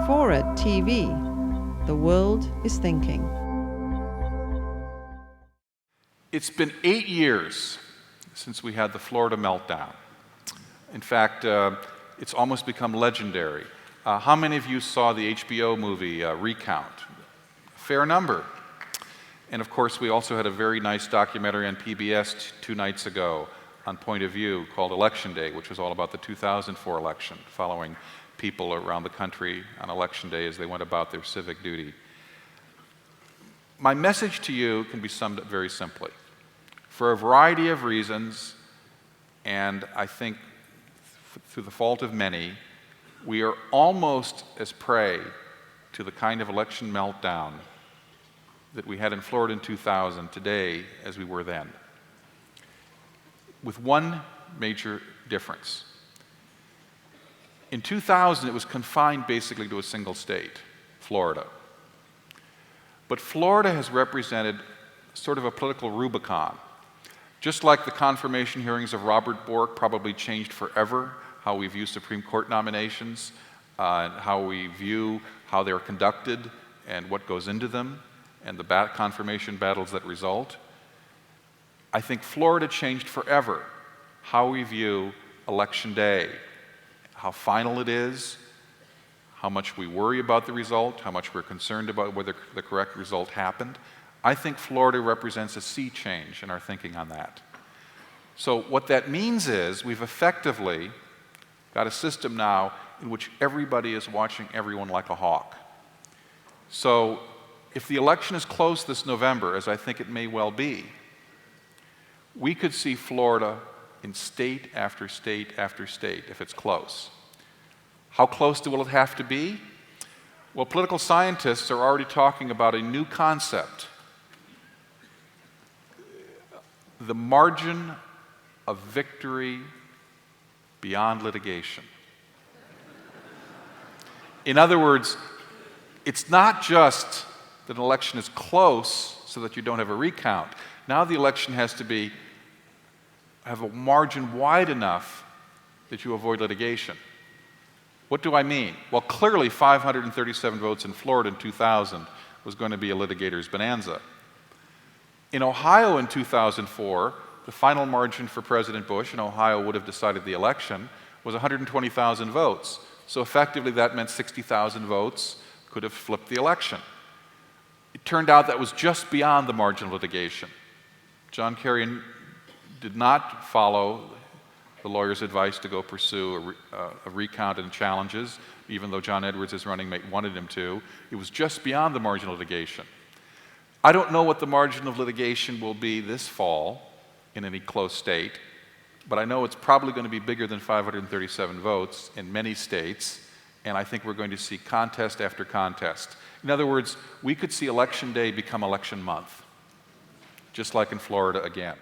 FORA.tv. The world is thinking. It's been 8 years since we had the Florida meltdown. In fact, it's almost become legendary. How many of you saw the HBO movie Recount? A fair number. And of course, we also had a very nice documentary on PBS 2 nights ago on Point of View called Election Day, which was all about the 2004 election, following people around the country on Election Day as they went about their civic duty. My message to you can be summed up very simply. For a variety of reasons, and I think through the fault of many, we are almost as prey to the kind of election meltdown that we had in Florida in 2000 today as we were then, with one major difference. In 2000, it was confined basically to a single state, Florida. But Florida has represented sort of a political Rubicon. Just like the confirmation hearings of Robert Bork probably changed forever how we view Supreme Court nominations, how we view how they're conducted and what goes into them, and the confirmation battles that result. I think Florida changed forever how we view Election Day, how final it is, how much we worry about the result, how much we're concerned about whether the correct result happened. I think Florida represents a sea change in our thinking on that. So what that means is we've effectively got a system now in which everybody is watching everyone like a hawk. So if the election is close this November, as I think it may well be, we could see Florida in state after state after state if it's close. How close will it have to be? Well, political scientists are already talking about a new concept. The margin of victory beyond litigation. In other words, it's not just that an election is close so that you don't have a recount. Now the election has to have a margin wide enough that you avoid litigation. What do I mean? Well, clearly 537 votes in Florida in 2000 was going to be a litigator's bonanza. In Ohio in 2004, the final margin for President Bush, and Ohio would have decided the election, was 120,000 votes. So effectively that meant 60,000 votes could have flipped the election. It turned out that was just beyond the margin of litigation. John Kerry did not follow the lawyer's advice to go pursue a recount and challenges, even though John Edwards, his running mate, wanted him to. It was just beyond the margin of litigation. I don't know what the margin of litigation will be this fall in any close state, but I know it's probably going to be bigger than 537 votes in many states, and I think we're going to see contest after contest. In other words, we could see Election Day become election month, just like in Florida again.